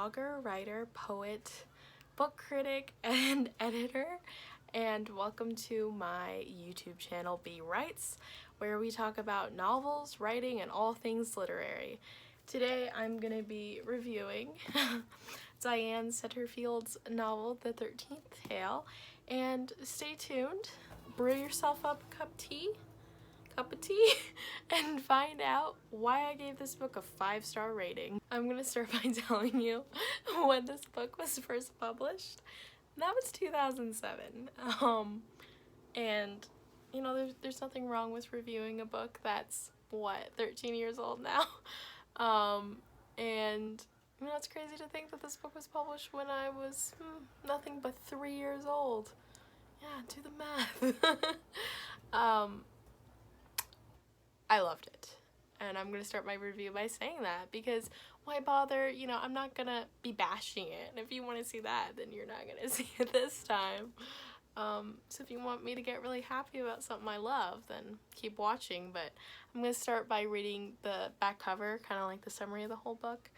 blogger, writer, poet, book critic, and editor, and welcome to my YouTube channel, Beewrites, where we talk about novels, writing, and all things literary. Today I'm going to be reviewing Diane Setterfield's novel, The 13th Tale, and stay tuned, brew yourself up a cup of tea, and find out why I gave this book a 5-star rating. I'm gonna start by telling you when this book was first published. That was 2007. And you know, there's nothing wrong with reviewing a book that's 13 years old now. And you know, it's crazy to think that this book was published when I was nothing but 3 years old. Yeah, do the math. I loved it, and I'm gonna start my review by saying that because why bother? You know, I'm not gonna be bashing it, and if you want to see that, then you're not gonna see it this time. So if you want me to get really happy about something I love, then keep watching, but I'm gonna start by reading the back cover, kind of like the summary of the whole book.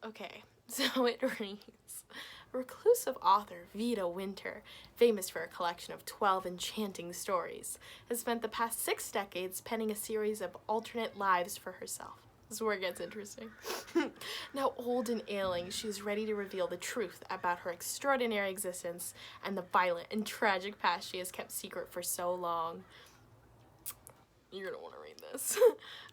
Okay, so it reads: reclusive author Vida Winter, famous for a collection of 12 enchanting stories, has spent the past 6 decades penning a series of alternate lives for herself. This is where it gets interesting. Now old and ailing, she is ready to reveal the truth about her extraordinary existence and the violent and tragic past she has kept secret for so long. You're gonna want to read this.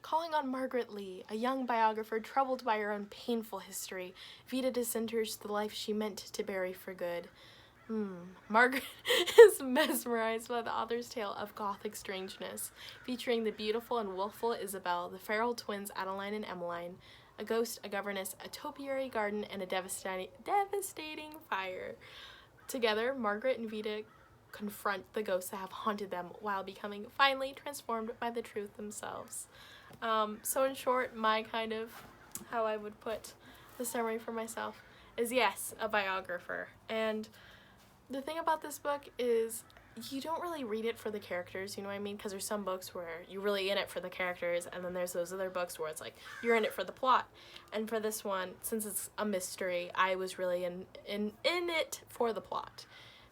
Calling on Margaret Lee, a young biographer troubled by her own painful history, Vida disenters the life she meant to bury for good. Margaret is mesmerized by the author's tale of gothic strangeness, featuring the beautiful and willful Isabel, the feral twins Adeline and Emmeline, a ghost, a governess, a topiary garden, and a devastating fire. Together, Margaret and Vida confront the ghosts that have haunted them while becoming finally transformed by the truth themselves. So in short, my kind of, how I would put the summary for myself is, yes, a biographer. And the thing about this book is you don't really read it for the characters, you know what I mean? Because there's some books where you're really in it for the characters, and then there's those other books where it's like you're in it for the plot. And for this one, since it's a mystery, I was really in it for the plot.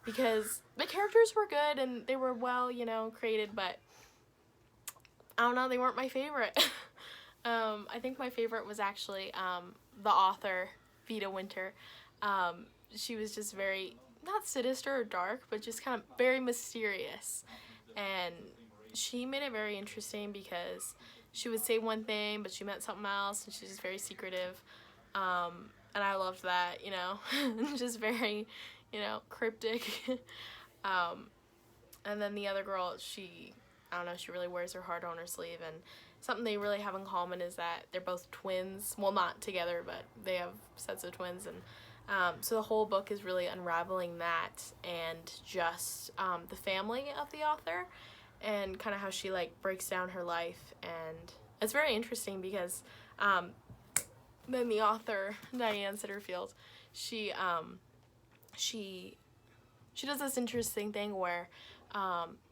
Because the characters were good and they were well, you know, created, but I don't know, they weren't my favorite. I think my favorite was actually the author, Vida Winter. She was just very, not sinister or dark, but just kind of very mysterious. And she made it very interesting because she would say one thing, but she meant something else, and she's just very secretive. And I loved that, you know, just very, you know, cryptic. And then the other girl, I don't know, she really wears her heart on her sleeve, and something they really have in common is that they're both twins. Well, not together, but they have sets of twins, and so the whole book is really unraveling that and just the family of the author and kind of how she like breaks down her life. And it's very interesting because then the author, Diane Setterfield, she does this interesting thing where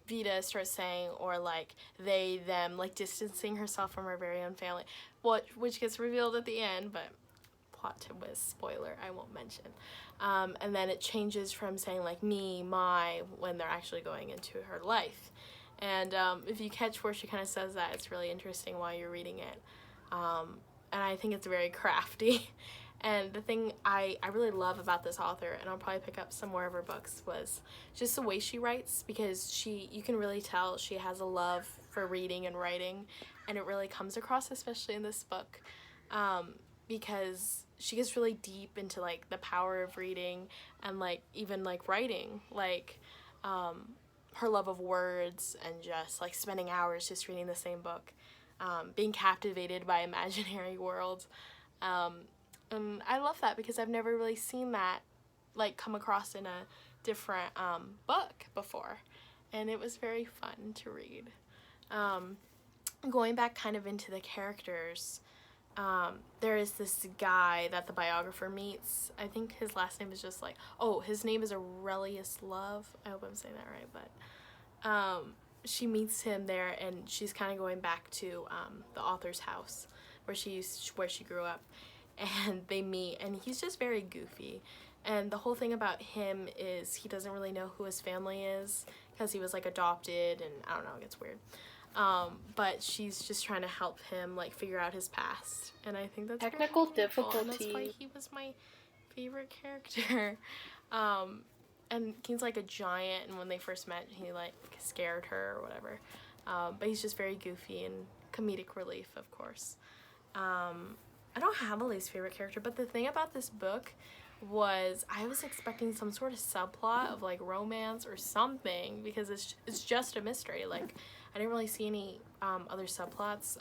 Vida starts saying, or like they, them, like distancing herself from her very own family, which gets revealed at the end, but plot twist, spoiler, I won't mention. And then it changes from saying like me, my, when they're actually going into her life. And if you catch where she kind of says that, it's really interesting while you're reading it. And I think it's very crafty. And the thing I really love about this author, and I'll probably pick up some more of her books, was just the way she writes, because you can really tell she has a love for reading and writing, and it really comes across, especially in this book, because she gets really deep into like the power of reading and like even like writing, like her love of words and just like spending hours just reading the same book, being captivated by imaginary worlds. And I love that because I've never really seen that like come across in a different book before, and it was very fun to read. Going back kind of into the characters, there is this guy that the biographer meets. I think his last name is just like, his name is Aurelius Love. I hope I'm saying that right, but she meets him there, and she's kind of going back to the author's house where she grew up. and they meet, and he's just very goofy. And the whole thing about him is he doesn't really know who his family is because he was like adopted, and I don't know, it gets weird. But she's just trying to help him like figure out his past, and I think that's technical really difficult, and difficulty. that's why he was my favorite character. And he's like a giant, and when they first met, he like scared her or whatever. But he's just very goofy and comedic relief, of course. I don't have a least favorite character, but the thing about this book was I was expecting some sort of subplot of like romance or something, because it's just a mystery. Like, I didn't really see any other subplots.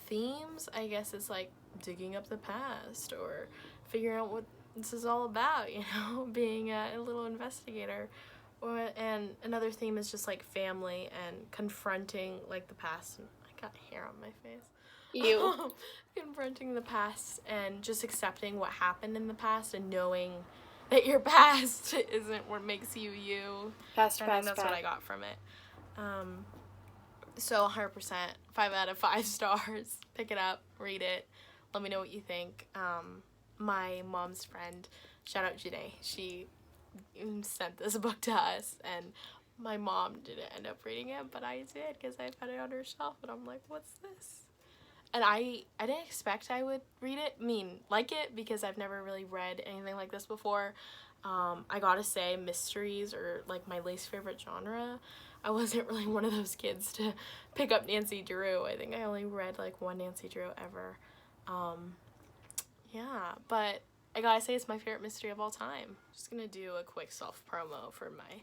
Themes, I guess, is like digging up the past or figuring out what this is all about, you know, being a little investigator. And another theme is just like family and confronting like the past. I got hair on my face. You. Confronting the past and just accepting what happened in the past and knowing that your past isn't what makes you you. Past, I think that's what I got from it. So 100%, 5 out of 5 stars. Pick it up, read it, let me know what you think. My mom's friend, shout out Janae, she sent this book to us, and my mom didn't end up reading it, but I did because I found it on her shelf, and I'm like, what's this? And I didn't expect I would read it, like it, because I've never really read anything like this before. I gotta say, mysteries are like my least favorite genre. I wasn't really one of those kids to pick up Nancy Drew. I think I only read like one Nancy Drew ever. Yeah, but I gotta say it's my favorite mystery of all time. Just gonna do a quick self-promo for my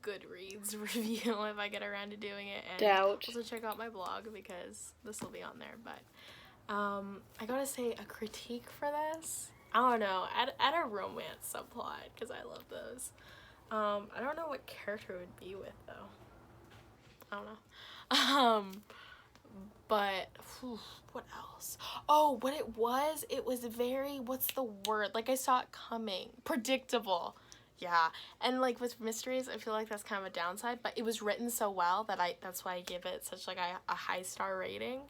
Goodreads review if I get around to doing it, and also check out my blog because this will be on there. But I gotta say, a critique for this, I don't know, add a romance subplot because I love those. I don't know what character it would be with though. I don't know. But what else? Oh, what it was very, what's the word? Like, I saw it coming. Predictable. Yeah. And like with mysteries, I feel like that's kind of a downside, but it was written so well that that's why I give it such like a high star rating.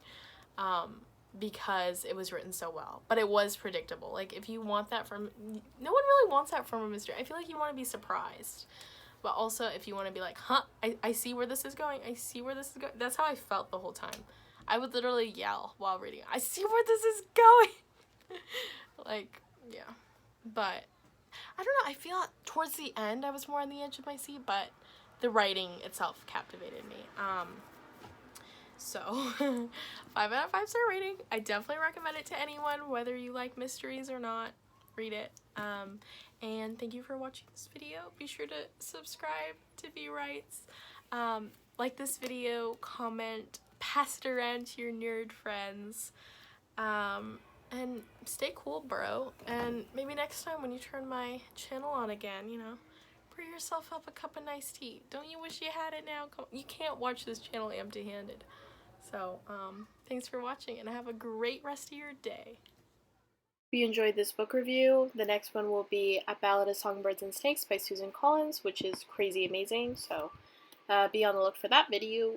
Because it was written so well. But it was predictable. Like, if you want that from, no one really wants that from a mystery. I feel like you want to be surprised. But also, if you want to be like, huh, I see where this is going. I see where this is going. That's how I felt the whole time. I would literally yell while reading. I see where this is going. Like, yeah. But I don't know. I feel towards the end I was more on the edge of my seat, but the writing itself captivated me. So 5 out of 5 star rating. I definitely recommend it to anyone, whether you like mysteries or not. Read it. And thank you for watching this video. Be sure to subscribe to beewrites. Like this video, comment, pass it around to your nerd friends. And stay cool, bro. And maybe next time when you turn my channel on again, you know, pour yourself up a cup of nice tea. Don't you wish you had it now? You can't watch this channel empty-handed. So, thanks for watching, and have a great rest of your day. If you enjoyed this book review, the next one will be A Ballad of Songbirds and Snakes by Susan Collins, which is crazy amazing, so be on the look for that video.